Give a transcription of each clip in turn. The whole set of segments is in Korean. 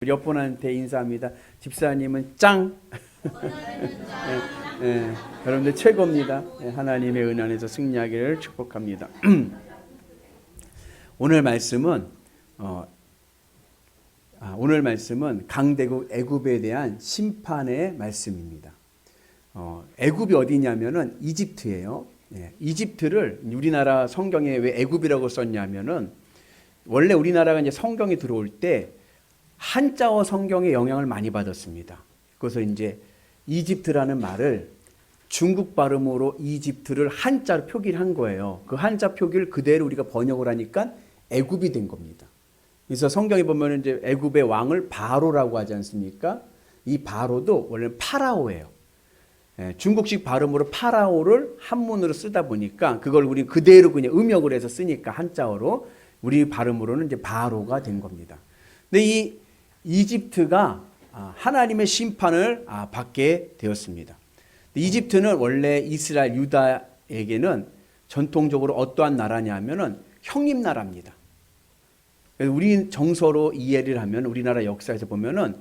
옆분한테 인사합니다. 집사님은 짱. 여러분들 최고입니다. 하나님의 은혜 안에서 승리하기를 축복합니다. 오늘 말씀은 강대국 애굽에 대한 심판의 말씀입니다. 애굽이 어디냐면은 이집트예요. 이집트를 우리나라 성경에 왜 애굽이라고 썼냐면은 원래 우리나라가 이제 성경이 들어올 때 한자어 성경의 영향을 많이 받았습니다. 그래서 이제 이집트라는 말을 중국 발음으로 이집트를 한자로 표기를 한 거예요. 그 한자 표기를 그대로 우리가 번역을 하니까 애굽이 된 겁니다. 그래서 성경에 보면 이제 애굽의 왕을 바로라고 하지 않습니까? 이 바로도 원래 파라오예요. 중국식 발음으로 파라오를 한문으로 쓰다 보니까 그걸 우리 그대로 그냥 음역을 해서 쓰니까 한자어로 우리 발음으로는 이제 바로가 된 겁니다. 근데 이 이집트가 하나님의 심판을 받게 되었습니다. 이집트는 원래 이스라엘 유다에게는 전통적으로 어떠한 나라냐면은 형님 나라입니다. 우리 정서로 이해를 하면 우리나라 역사에서 보면은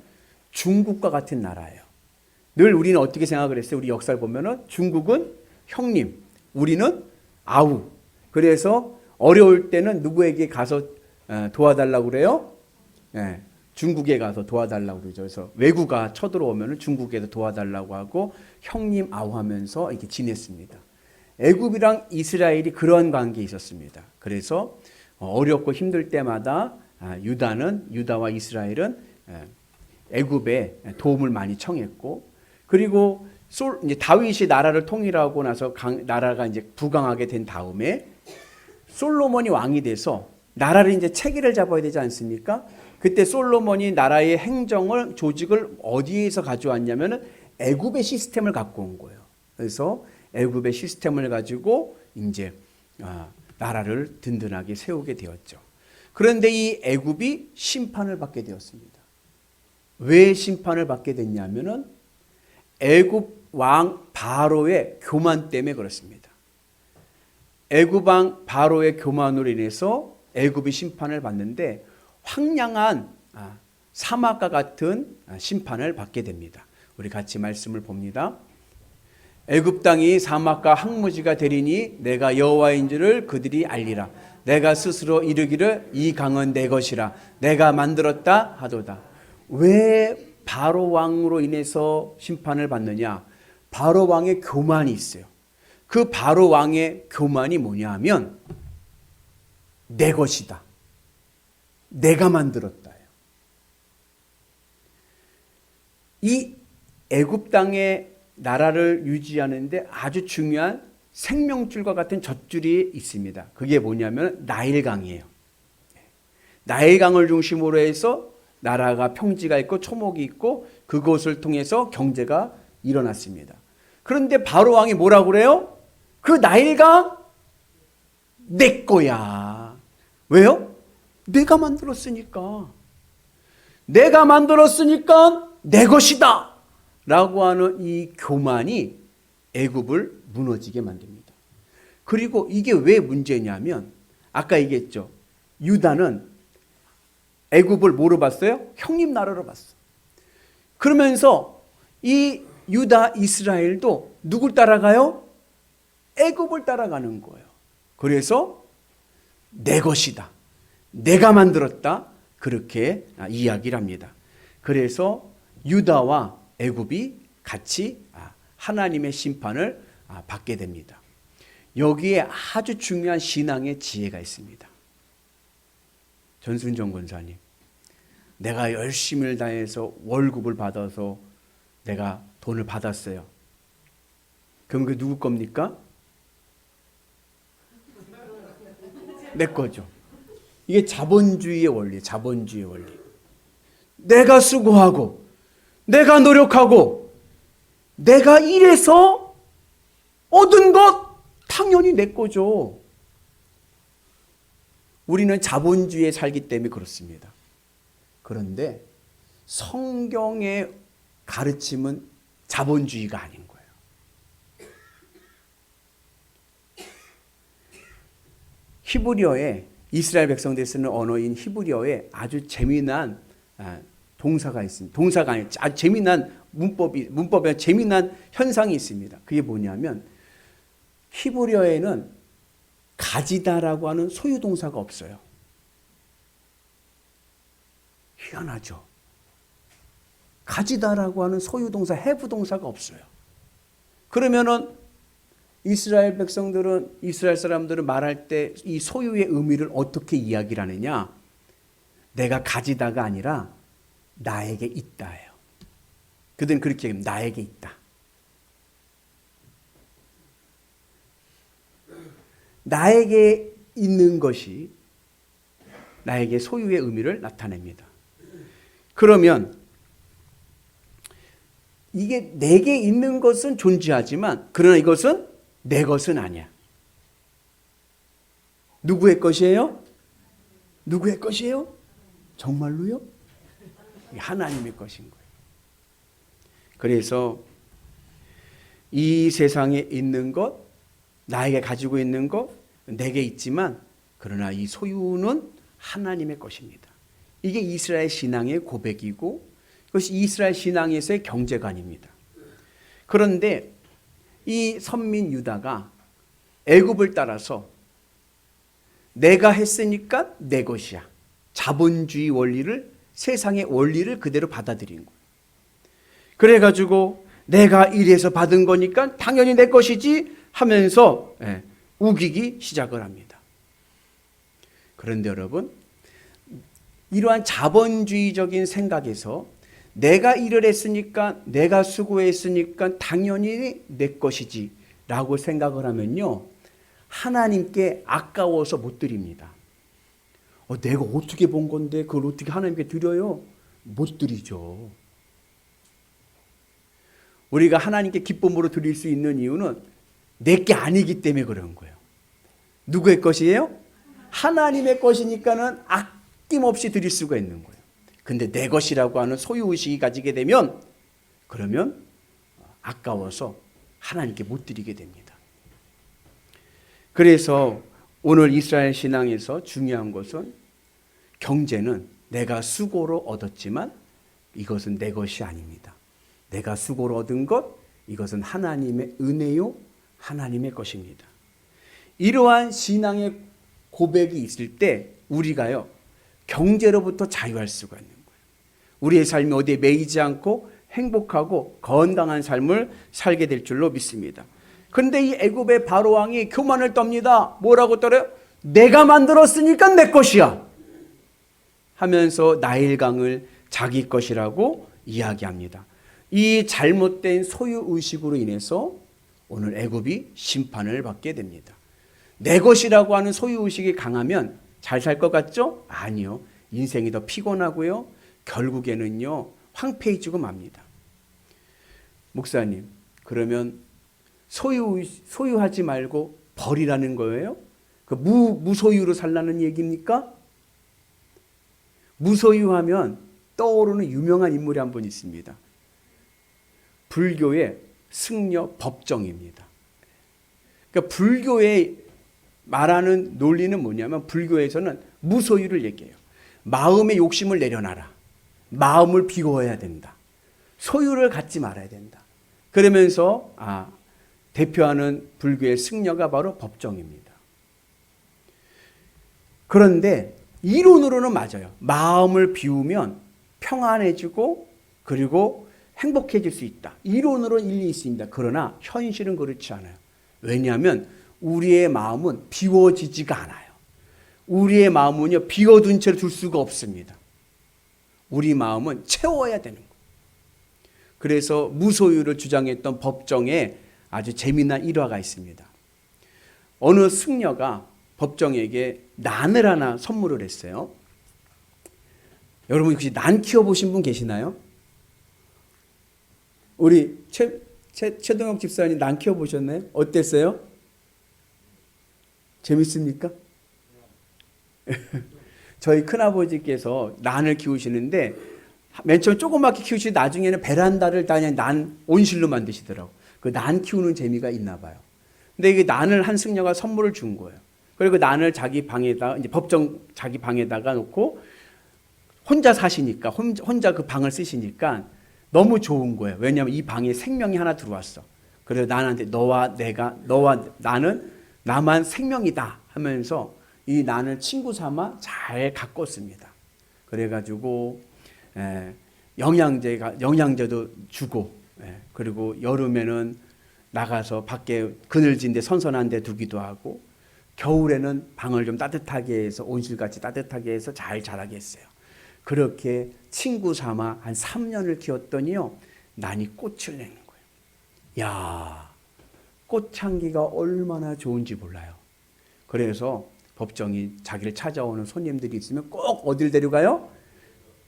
중국과 같은 나라예요. 늘 우리는 어떻게 생각을 했어요? 우리 역사를 보면은 중국은 형님, 우리는 아우. 그래서 어려울 때는 누구에게 가서 도와달라고 그래요? 중국에 가서 도와달라고 그러죠. 그래서 외구가 쳐들어오면 중국에도 도와달라고 하고 형님 아우 하면서 이렇게 지냈습니다. 애굽이랑 이스라엘이 그런 관계에 있었습니다. 그래서 어렵고 힘들 때마다 유다와 이스라엘은 애굽에 도움을 많이 청했고, 그리고 이제 다윗이 나라를 통일하고 나서 나라가 이제 부강하게 된 다음에 솔로몬이 왕이 돼서 나라를 이제 체계를 잡아야 되지 않습니까? 그때 솔로몬이 나라의 행정을 조직을 어디에서 가져왔냐면은 애굽의 시스템을 갖고 온 거예요. 그래서 애굽의 시스템을 가지고 이제 나라를 든든하게 세우게 되었죠. 그런데 이 애굽이 심판을 받게 되었습니다. 왜 심판을 받게 됐냐면은 애굽 왕 바로의 교만 때문에 그렇습니다. 애굽 왕 바로의 교만으로 인해서 애굽이 심판을 받는데 황량한 사막과 같은 심판을 받게 됩니다. 우리 같이 말씀을 봅니다. 애굽 땅이 사막과 황무지가 되리니 내가 여호와인 줄을 그들이 알리라. 내가 스스로 이르기를 이 강은 내 것이라 내가 만들었다 하도다. 왜 바로 왕으로 인해서 심판을 받느냐? 바로 왕의 교만이 있어요. 그 바로 왕의 교만이 뭐냐 하면 내 것이다. 내가 만들었다요. 이 애굽 땅의 나라를 유지하는데 아주 중요한 생명줄과 같은 젖줄이 있습니다. 그게 뭐냐면 나일강이에요. 나일강을 중심으로 해서 나라가 평지가 있고 초목이 있고 그것을 통해서 경제가 일어났습니다. 그런데 바로 왕이 뭐라고 그래요? 그 나일강 내 거야. 왜요? 내가 만들었으니까. 내가 만들었으니까 내 것이다 라고 하는 이 교만이 애굽을 무너지게 만듭니다. 그리고 이게 왜 문제냐면 아까 얘기했죠. 유다는 애굽을 뭐로 봤어요? 형님 나라로 봤어. 그러면서 이 유다 이스라엘도 누굴 따라가요? 애굽을 따라가는 거예요. 그래서 내 것이다. 내가 만들었다. 그렇게 이야기를 합니다. 그래서 유다와 애굽이 같이 하나님의 심판을 받게 됩니다. 여기에 아주 중요한 신앙의 지혜가 있습니다. 전순정 권사님, 내가 열심을 다해서 월급을 받아서 내가 돈을 받았어요. 그럼 그게 누구 겁니까? 내 거죠. 이게 자본주의의 원리, 자본주의의 원리. 내가 수고하고, 내가 노력하고, 내가 일해서 얻은 것 당연히 내 거죠. 우리는 자본주의에 살기 때문에 그렇습니다. 그런데 성경의 가르침은 자본주의가 아닌 거예요. 히브리어에 이스라엘 백성들이 쓰는 언어인 히브리어에 아주 재미난 동사가 있습니다. 동사가 아니라 아주 재미난 문법에 재미난 현상이 있습니다. 그게 뭐냐면 히브리어에는 가지다라고 하는 소유 동사가 없어요. 희한하죠. 가지다라고 하는 소유 동사, have 동사가 없어요. 그러면은 이스라엘 백성들은, 이스라엘 사람들은 말할 때 이 소유의 의미를 어떻게 이야기를 하느냐? 내가 가지다가 아니라 나에게 있다예요. 그들은 그렇게 얘기합니다. 나에게 있다. 나에게 있는 것이 나에게 소유의 의미를 나타냅니다. 그러면 이게 내게 있는 것은 존재하지만 그러나 이것은 내 것은 아니야. 누구의 것이에요? 누구의 것이에요? 정말로요? 하나님의 것인 거예요. 그래서 이 세상에 있는 것, 나에게 가지고 있는 것, 내게 있지만 그러나 이 소유는 하나님의 것입니다. 이게 이스라엘 신앙의 고백이고 이것이 이스라엘 신앙에서의 경제관입니다. 그런데 이 선민 유다가 애굽을 따라서 내가 했으니까 내 것이야. 자본주의 원리를, 세상의 원리를 그대로 받아들인 거예요. 그래가지고 내가 일해서 받은 거니까 당연히 내 것이지 하면서 우기기 시작을 합니다. 그런데 여러분, 이러한 자본주의적인 생각에서 내가 일을 했으니까, 내가 수고했으니까 당연히 내 것이지 라고 생각을 하면요, 하나님께 아까워서 못 드립니다. 내가 어떻게 본 건데 그걸 어떻게 하나님께 드려요? 못 드리죠. 우리가 하나님께 기쁨으로 드릴 수 있는 이유는 내게 아니기 때문에 그런 거예요. 누구의 것이에요? 하나님의 것이니까는 아낌없이 드릴 수가 있는 거예요. 근데 내 것이라고 하는 소유의식이 가지게 되면 그러면 아까워서 하나님께 못 드리게 됩니다. 그래서 오늘 이스라엘 신앙에서 중요한 것은 경제는 내가 수고로 얻었지만 이것은 내 것이 아닙니다. 내가 수고로 얻은 것, 이것은 하나님의 은혜요, 하나님의 것입니다. 이러한 신앙의 고백이 있을 때 우리가요, 경제로부터 자유할 수가 있는 거예요. 우리의 삶이 어디에 매이지 않고 행복하고 건강한 삶을 살게 될 줄로 믿습니다. 그런데 이 애굽의 바로 왕이 교만을 떱니다. 뭐라고 떨어요? 내가 만들었으니까 내 것이야 하면서 나일강을 자기 것이라고 이야기합니다. 이 잘못된 소유의식으로 인해서 오늘 애굽이 심판을 받게 됩니다. 내 것이라고 하는 소유의식이 강하면 잘 살 것 같죠? 아니요. 인생이 더 피곤하고요. 결국에는요, 황폐해지고 맙니다. 목사님, 그러면 소유하지 말고 버리라는 거예요? 그 무소유로 살라는 얘기입니까? 무소유하면 떠오르는 유명한 인물이 한 분 있습니다. 불교의 승려 법정입니다. 그러니까 불교의 말하는 논리는 뭐냐면 불교에서는 무소유를 얘기해요. 마음의 욕심을 내려놔라. 마음을 비워야 된다. 소유를 갖지 말아야 된다. 그러면서 대표하는 불교의 승려가 바로 법정입니다. 그런데 이론으로는 맞아요. 마음을 비우면 평안해지고 그리고 행복해질 수 있다. 이론으로는 일리 있습니다. 그러나 현실은 그렇지 않아요. 왜냐하면 우리의 마음은 비워지지가 않아요. 우리의 마음은요, 비워둔 채로 둘 수가 없습니다. 우리 마음은 채워야 되는 거예요. 그래서 무소유를 주장했던 법정에 아주 재미난 일화가 있습니다. 어느 승려가 법정에게 난을 하나 선물을 했어요. 여러분 혹시 난 키워보신 분 계시나요? 우리 최동혁 집사님 난 키워보셨나요? 어땠어요? 재밌습니까? 저희 큰아버지께서 난을 키우시는데 맨 처음 조그맣게 키우시고 나중에는 베란다를 다 그냥 난 온실로 만드시더라고. 그 난 키우는 재미가 있나 봐요. 근데 이게 난을 한 승려가 선물을 준 거예요. 그리고 난을 자기 방에다, 이제 법정 자기 방에다가 놓고 혼자 사시니까, 혼자 그 방을 쓰시니까 너무 좋은 거예요. 왜냐하면 이 방에 생명이 하나 들어왔어. 그래서 나한테 너와 나는 나만 생명이다 하면서 이 나를 친구 삼아 잘 가꿨습니다. 그래가지고 영양제도 주고, 그리고 여름에는 나가서 밖에 그늘진 데 선선한 데 두기도 하고, 겨울에는 방을 좀 따뜻하게 해서 온실같이 따뜻하게 해서 잘 자라게 했어요. 그렇게 친구 삼아 한 3년을 키웠더니요, 난이 꽃을 내는 거예요. 야, 꽃향기가 얼마나 좋은지 몰라요. 그래서 법정이 자기를 찾아오는 손님들이 있으면 꼭 어딜 데려가요?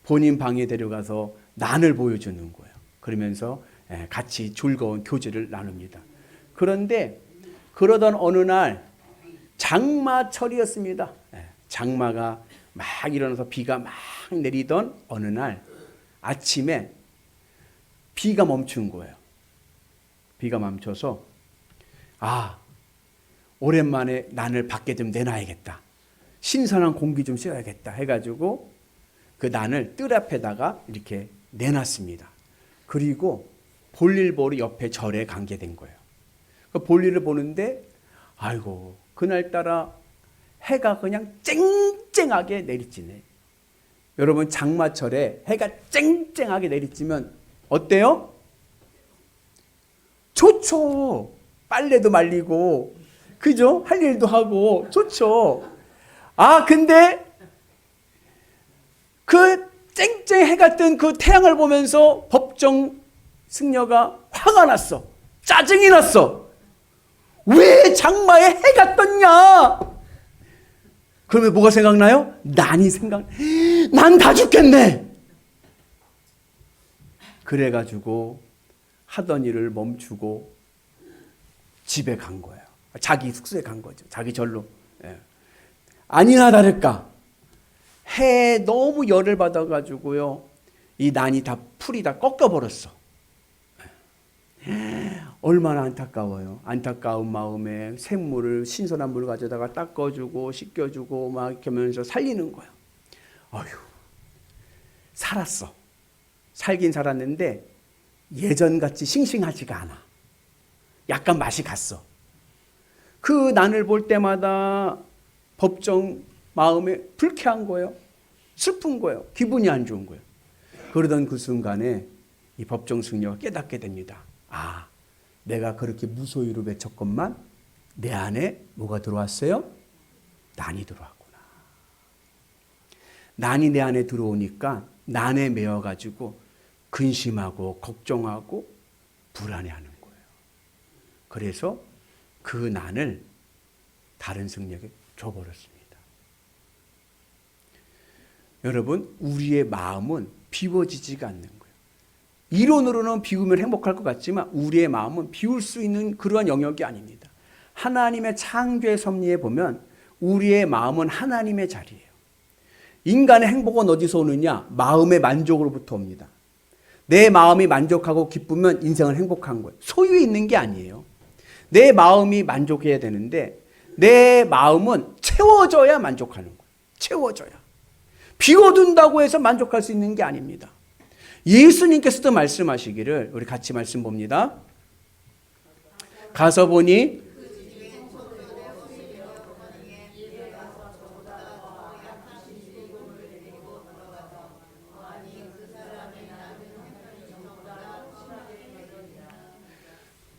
본인 방에 데려가서 난을 보여주는 거예요. 그러면서 같이 즐거운 교제를 나눕니다. 그런데 그러던 어느 날 장마철이었습니다. 장마가 막 일어나서 비가 막 내리던 어느 날 아침에 비가 멈춘 거예요. 비가 멈춰서 오랜만에 난을 밖에 좀 내놔야겠다. 신선한 공기 좀 쐬야겠다 해가지고 그 난을 뜰 앞에다가 이렇게 내놨습니다. 그리고 볼일 보러 옆에 절에 가게 된 거예요. 그 볼일을 보는데 아이고 그날따라 해가 그냥 쨍쨍하게 내리쬐네. 여러분 장마철에 해가 쨍쨍하게 내리쬐면 어때요? 좋죠. 빨래도 말리고 그죠? 할 일도 하고 좋죠. 근데 그 쨍쨍 해가 뜬 그 태양을 보면서 법정 승려가 화가 났어. 짜증이 났어. 왜 장마에 해가 떴냐? 그러면 뭐가 생각나요? 난이 난 다 죽겠네. 그래가지고 하던 일을 멈추고 집에 간 거예요. 자기 숙소에 간 거죠. 자기 절로. 아니나 다를까 해에 너무 열을 받아가지고요, 이 난이 다 풀이 다 꺾여버렸어. 얼마나 안타까워요. 안타까운 마음에 샘물을 신선한 물 가져다가 닦아주고 씻겨주고 막 이렇게 하면서 살리는 거예요. 어휴, 살았어. 살긴 살았는데 예전같이 싱싱하지가 않아. 약간 맛이 갔어. 그 난을 볼 때마다 법정 마음에 불쾌한 거예요. 슬픈 거예요. 기분이 안 좋은 거예요. 그러던 그 순간에 이 법정 승려가 깨닫게 됩니다. 내가 그렇게 무소유로 외쳤건만 내 안에 뭐가 들어왔어요? 난이 들어왔구나. 난이 내 안에 들어오니까 난에 매여가지고 근심하고 걱정하고 불안해하는 거예요. 그래서 그 난을 다른 승려에게 줘버렸습니다. 여러분, 우리의 마음은 비워지지가 않는 거예요. 이론으로는 비우면 행복할 것 같지만 우리의 마음은 비울 수 있는 그러한 영역이 아닙니다. 하나님의 창조의 섭리에 보면 우리의 마음은 하나님의 자리예요. 인간의 행복은 어디서 오느냐? 마음의 만족으로부터 옵니다. 내 마음이 만족하고 기쁘면 인생은 행복한 거예요. 소유에 있는 게 아니에요. 내 마음이 만족해야 되는데 내 마음은 채워져야 만족하는 거예요. 채워져야. 비워둔다고 해서 만족할 수 있는 게 아닙니다. 예수님께서도 말씀하시기를, 우리 같이 말씀 봅니다. 가서 보니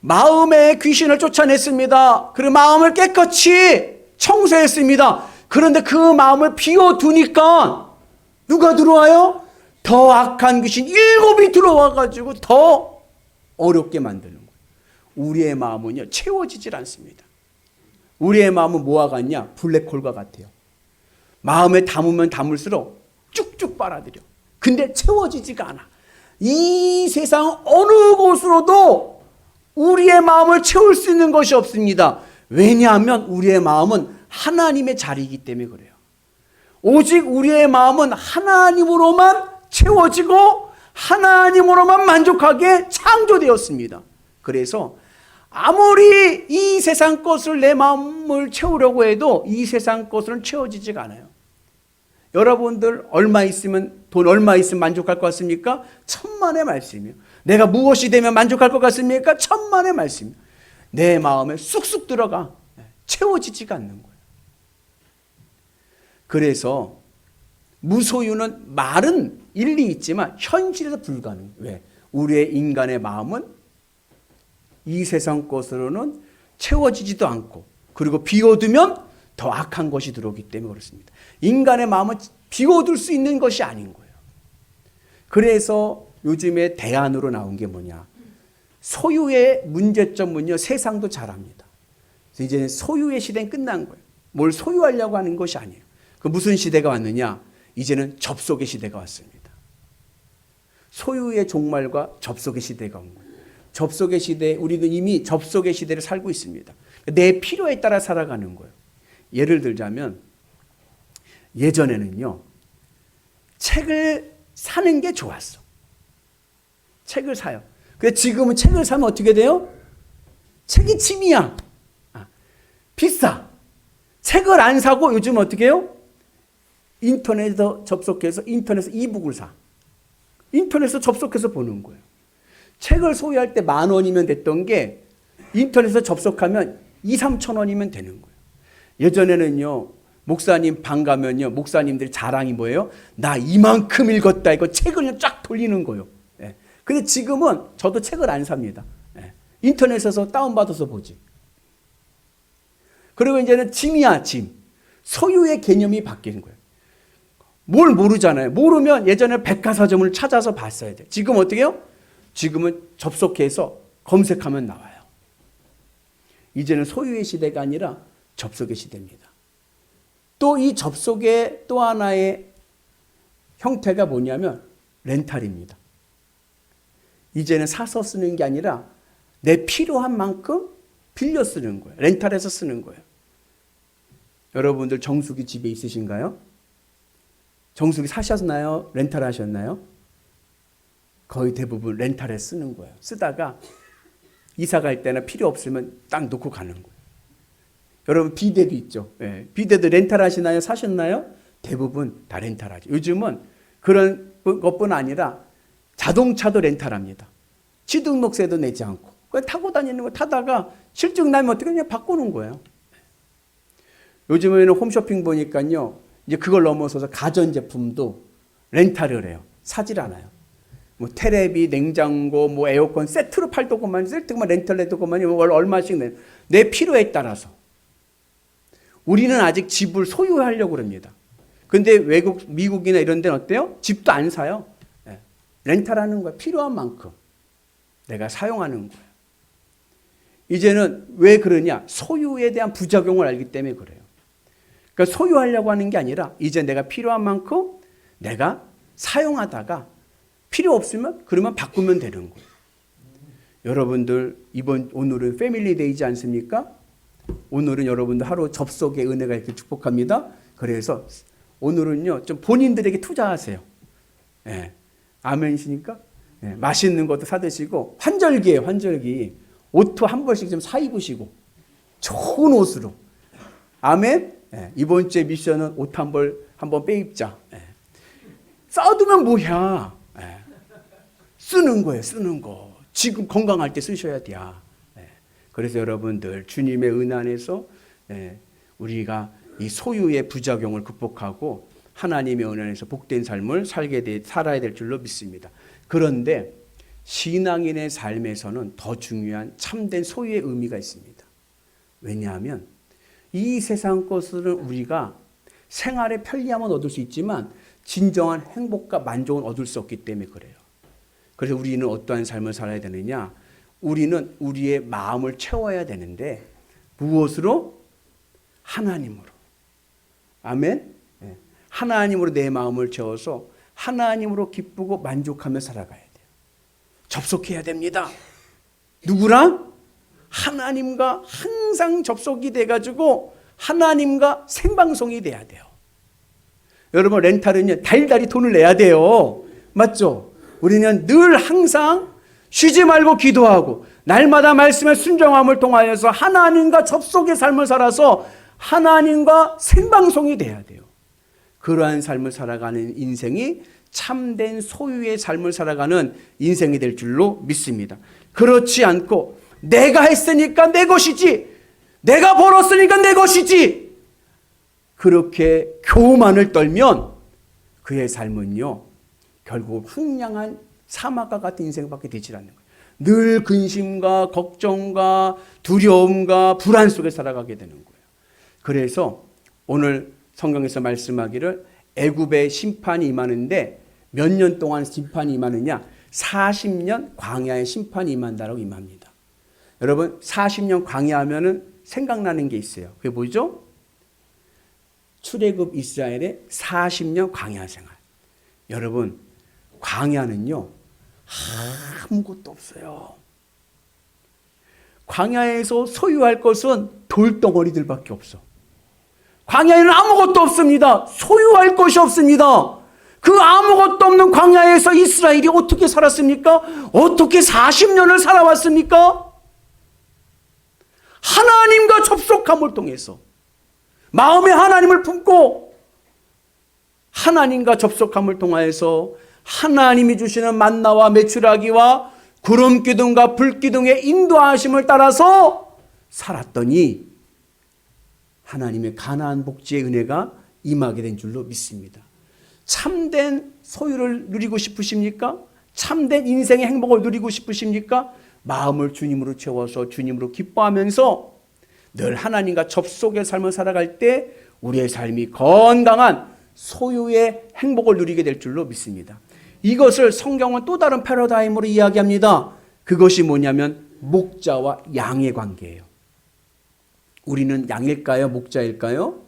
마음의 귀신을 쫓아냈습니다. 그리고 마음을 깨끗이 청소했습니다. 그런데 그 마음을 비워두니까 누가 들어와요? 더 악한 귀신 7이 들어와가지고 더 어렵게 만드는 거예요. 우리의 마음은요, 채워지질 않습니다. 우리의 마음은 뭐와 같냐? 블랙홀과 같아요. 마음에 담으면 담을수록 쭉쭉 빨아들여. 근데 채워지지가 않아. 이 세상 어느 곳으로도 우리의 마음을 채울 수 있는 것이 없습니다. 왜냐하면 우리의 마음은 하나님의 자리이기 때문에 그래요. 오직 우리의 마음은 하나님으로만 채워지고 하나님으로만 만족하게 창조되었습니다. 그래서 아무리 이 세상 것을 내 마음을 채우려고 해도 이 세상 것은 채워지지가 않아요. 여러분들 돈 얼마 있으면 만족할 것 같습니까? 천만의 말씀이요. 내가 무엇이 되면 만족할 것 같습니까? 천만의 말씀이요. 내 마음에 쑥쑥 들어가 채워지지가 않는 거예요. 그래서 무소유는 말은 일리 있지만 현실에서 불가능해요. 왜? 우리의 인간의 마음은 이 세상 것으로는 채워지지도 않고, 그리고 비워두면 더 악한 것이 들어오기 때문에 그렇습니다. 인간의 마음은 비워둘 수 있는 것이 아닌 거예요. 그래서 요즘에 대안으로 나온 게 뭐냐? 소유의 문제점은요, 세상도 잘합니다. 이제는 소유의 시대는 끝난 거예요. 뭘 소유하려고 하는 것이 아니에요. 그 무슨 시대가 왔느냐? 이제는 접속의 시대가 왔습니다. 소유의 종말과 접속의 시대가 온 거예요. 접속의 시대, 우리는 이미 접속의 시대를 살고 있습니다. 내 필요에 따라 살아가는 거예요. 예를 들자면 예전에는요, 책을 사는 게 좋았어. 책을 사요. 근데 지금은 책을 사면 어떻게 돼요? 책이 취미야. 비싸. 책을 안 사고 요즘 어떻게 해요? 인터넷에서 접속해서 인터넷에서 이북을 사. 인터넷에서 접속해서 보는 거예요. 책을 소유할 때 10,000원이면 됐던 게 인터넷에서 접속하면 2-3천 원이면 되는 거예요. 예전에는요, 목사님 방 가면요, 목사님들 자랑이 뭐예요? 나 이만큼 읽었다. 이거 책을 쫙 돌리는 거예요. 예. 근데 지금은 저도 책을 안 삽니다. 예. 인터넷에서 다운받아서 보지. 그리고 이제는 짐이야, 짐. 소유의 개념이 바뀌는 거예요. 뭘 모르잖아요. 모르면 예전에 백과사전을 찾아서 봤어야 돼. 지금 어떻게 해요? 지금은 접속해서 검색하면 나와요. 이제는 소유의 시대가 아니라 접속의 시대입니다. 또 이 접속의 또 하나의 형태가 뭐냐면 렌탈입니다. 이제는 사서 쓰는 게 아니라 내 필요한 만큼 빌려 쓰는 거예요. 렌탈해서 쓰는 거예요. 여러분들 정수기 집에 있으신가요? 정수기 사셨나요? 렌탈 하셨나요? 거의 대부분 렌탈에 쓰는 거예요. 쓰다가 이사 갈 때나 필요 없으면 딱 놓고 가는 거예요. 여러분 비데도 있죠. 예. 비데도 렌탈 하시나요? 사셨나요? 대부분 다 렌탈하죠. 요즘은 그런 것뿐 아니라 자동차도 렌탈합니다. 취등록세도 내지 않고 그냥 타고 다니는 거 타다가 실증 나면 어떻게 그냥 바꾸는 거예요. 요즘에는 홈쇼핑 보니까요, 이제 그걸 넘어서서 가전제품도 렌탈을 해요. 사질 않아요. 뭐 테레비, 냉장고, 뭐 에어컨 세트로 팔더구만, 세트만 렌탈 해더구만, 얼마씩 내 필요에 따라서. 우리는 아직 집을 소유하려고 그럽니다. 근데 외국, 미국이나 이런 데는 어때요? 집도 안 사요. 네. 렌탈하는 거야. 필요한 만큼 내가 사용하는 거예요. 이제는 왜 그러냐? 소유에 대한 부작용을 알기 때문에 그래요. 그러니까 소유하려고 하는 게 아니라 이제 내가 필요한 만큼 내가 사용하다가 필요 없으면 그러면 바꾸면 되는 거예요. 여러분들 오늘은 패밀리데이지 않습니까? 오늘은 여러분들 하루 접속의 은혜가 이렇게 축복합니다. 그래서 오늘은요, 좀 본인들에게 투자하세요. 예. 아멘이시니까? 예. 맛있는 것도 사드시고, 환절기예요, 환절기. 옷도 한 벌씩 좀 사 입으시고, 좋은 옷으로. 아멘? 예. 이번 주에 미션은 옷 한 벌 한번 빼입자. 예. 써두면 뭐야? 예. 쓰는 거예요, 쓰는 거. 지금 건강할 때 쓰셔야 돼. 예. 그래서 여러분들 주님의 은혜 안에서 우리가 이 소유의 부작용을 극복하고 하나님의 은혜 안에서 복된 삶을 살아야 될 줄로 믿습니다. 그런데 신앙인의 삶에서는 더 중요한 참된 소유의 의미가 있습니다. 왜냐하면 이 세상 것은 우리가 생활의 편리함은 얻을 수 있지만 진정한 행복과 만족은 얻을 수 없기 때문에 그래요. 그래서 우리는 어떠한 삶을 살아야 되느냐? 우리는 우리의 마음을 채워야 되는데 무엇으로? 하나님으로. 아멘? 하나님으로 내 마음을 채워서 하나님으로 기쁘고 만족하며 살아가야 돼요. 접속해야 됩니다. 누구랑? 하나님과 항상 접속이 돼가지고 하나님과 생방송이 돼야 돼요. 여러분 렌탈은요 달달이 돈을 내야 돼요. 맞죠? 우리는 늘 항상 쉬지 말고 기도하고 날마다 말씀의 순종함을 통하여서 하나님과 접속의 삶을 살아서 하나님과 생방송이 돼야 돼요. 그러한 삶을 살아가는 인생이 참된 소유의 삶을 살아가는 인생이 될 줄로 믿습니다. 그렇지 않고 내가 했으니까 내 것이지, 내가 벌었으니까 내 것이지, 그렇게 교만을 떨면 그의 삶은요 결국 황량한 사막과 같은 인생밖에 되지 않는 거예요. 늘 근심과 걱정과 두려움과 불안 속에 살아가게 되는 거예요. 그래서 오늘 성경에서 말씀하기를 애굽의 심판이 임하는데 몇 년 동안 심판이 임하느냐? 40년 광야의 심판이 임한다라고 임합니다. 여러분 40년 광야하면은 생각나는 게 있어요. 그게 뭐죠? 출애굽 이스라엘의 40년 광야 생활. 여러분 광야는요 아무것도 없어요. 광야에서 소유할 것은 돌덩어리들밖에 없어. 광야에는 아무것도 없습니다. 소유할 것이 없습니다. 그 아무것도 없는 광야에서 이스라엘이 어떻게 살았습니까? 어떻게 40년을 살아왔습니까? 하나님과 접속함을 통해서 마음에 하나님을 품고 하나님과 접속함을 통하여서 하나님이 주시는 만나와 메추라기와 구름 기둥과 불 기둥의 인도하심을 따라서 살았더니 하나님의 가나안 복지의 은혜가 임하게 된 줄로 믿습니다. 참된 소유를 누리고 싶으십니까? 참된 인생의 행복을 누리고 싶으십니까? 마음을 주님으로 채워서 주님으로 기뻐하면서 늘 하나님과 접속의 삶을 살아갈 때 우리의 삶이 건강한 소유의 행복을 누리게 될 줄로 믿습니다. 이것을 성경은 또 다른 패러다임으로 이야기합니다. 그것이 뭐냐면 목자와 양의 관계예요. 우리는 양일까요? 목자일까요?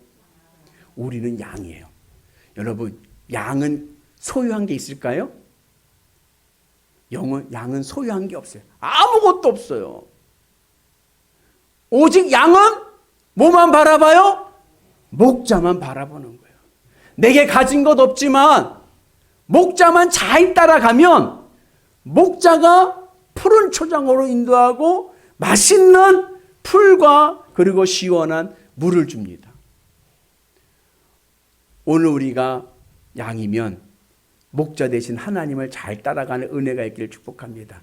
우리는 양이에요. 여러분, 양은 소유한 게 있을까요? 양은 소유한 게 없어요. 아무것도 없어요. 오직 양은 뭐만 바라봐요? 목자만 바라보는 거예요. 내게 가진 것 없지만 목자만 잘 따라가면 목자가 푸른 초장으로 인도하고 맛있는 풀과 그리고 시원한 물을 줍니다. 오늘 우리가 양이면 목자 대신 하나님을 잘 따라가는 은혜가 있기를 축복합니다.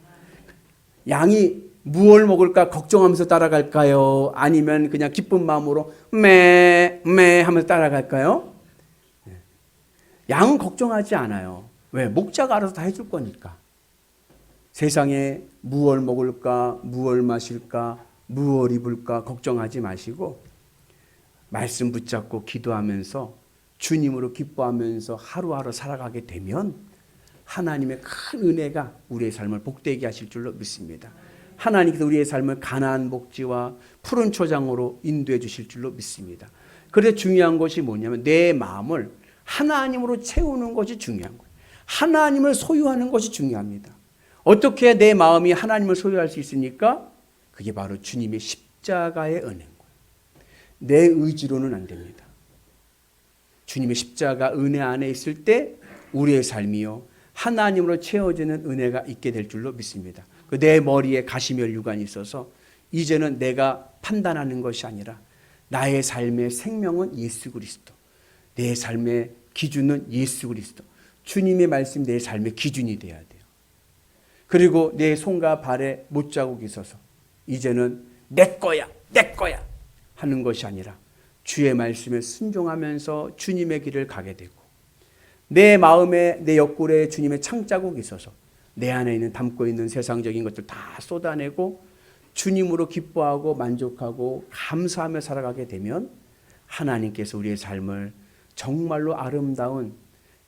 양이 무엇을 먹을까 걱정하면서 따라갈까요? 아니면 그냥 기쁜 마음으로 매 하면서 따라갈까요? 양은 걱정하지 않아요. 왜? 목자가 알아서 다 해줄 거니까. 세상에 무엇을 먹을까, 무엇을 마실까, 무엇을 입을까 걱정하지 마시고 말씀 붙잡고 기도하면서 주님으로 기뻐하면서 하루하루 살아가게 되면 하나님의 큰 은혜가 우리의 삶을 복되게 하실 줄로 믿습니다. 하나님께서 우리의 삶을 가나안 복지와 푸른 초장으로 인도해 주실 줄로 믿습니다. 그런데 중요한 것이 뭐냐면 내 마음을 하나님으로 채우는 것이 중요한 거예요. 하나님을 소유하는 것이 중요합니다. 어떻게 내 마음이 하나님을 소유할 수 있습니까? 그게 바로 주님의 십자가의 은혜인 거예요. 내 의지로는 안 됩니다. 주님의 십자가 은혜 안에 있을 때 우리의 삶이요 하나님으로 채워지는 은혜가 있게 될 줄로 믿습니다. 내 머리에 가시면류관이 있어서 이제는 내가 판단하는 것이 아니라 나의 삶의 생명은 예수 그리스도, 내 삶의 기준은 예수 그리스도, 주님의 말씀 내 삶의 기준이 돼야 돼요. 그리고 내 손과 발에 못자국이 있어서 이제는 내 거야 하는 것이 아니라 주의 말씀에 순종하면서 주님의 길을 가게 되고 내 마음에 내 옆구리에 주님의 창자국이 있어서 내 안에 있는 담고 있는 세상적인 것들 다 쏟아내고 주님으로 기뻐하고 만족하고 감사하며 살아가게 되면 하나님께서 우리의 삶을 정말로 아름다운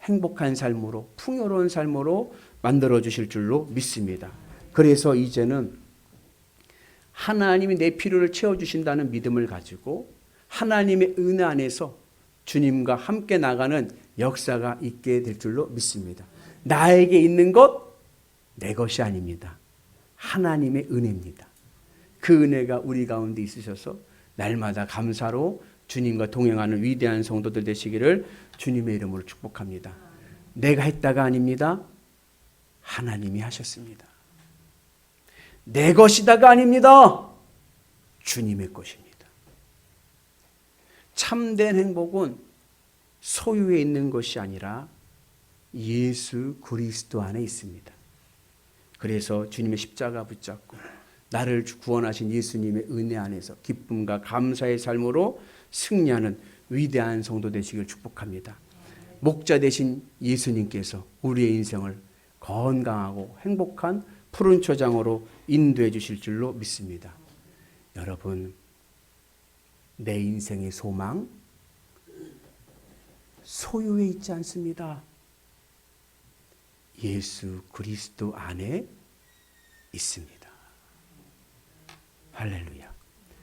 행복한 삶으로 풍요로운 삶으로 만들어 주실 줄로 믿습니다. 그래서 이제는 하나님이 내 필요를 채워주신다는 믿음을 가지고 하나님의 은혜 안에서 주님과 함께 나가는 역사가 있게 될 줄로 믿습니다. 나에게 있는 것 내 것이 아닙니다. 하나님의 은혜입니다. 그 은혜가 우리 가운데 있으셔서 날마다 감사로 주님과 동행하는 위대한 성도들 되시기를 주님의 이름으로 축복합니다. 내가 했다가 아닙니다. 하나님이 하셨습니다. 내 것이다가 아닙니다. 주님의 것입니다. 참된 행복은 소유에 있는 것이 아니라 예수 그리스도 안에 있습니다. 그래서 주님의 십자가 붙잡고 나를 구원하신 예수님의 은혜 안에서 기쁨과 감사의 삶으로 승리하는 위대한 성도 되시길 축복합니다. 목자 되신 예수님께서 우리의 인생을 건강하고 행복한 푸른 초장으로 인도해 주실 줄로 믿습니다. 여러분, 내 인생의 소망 소유에 있지 않습니다. 예수 그리스도 안에 있습니다. 할렐루야.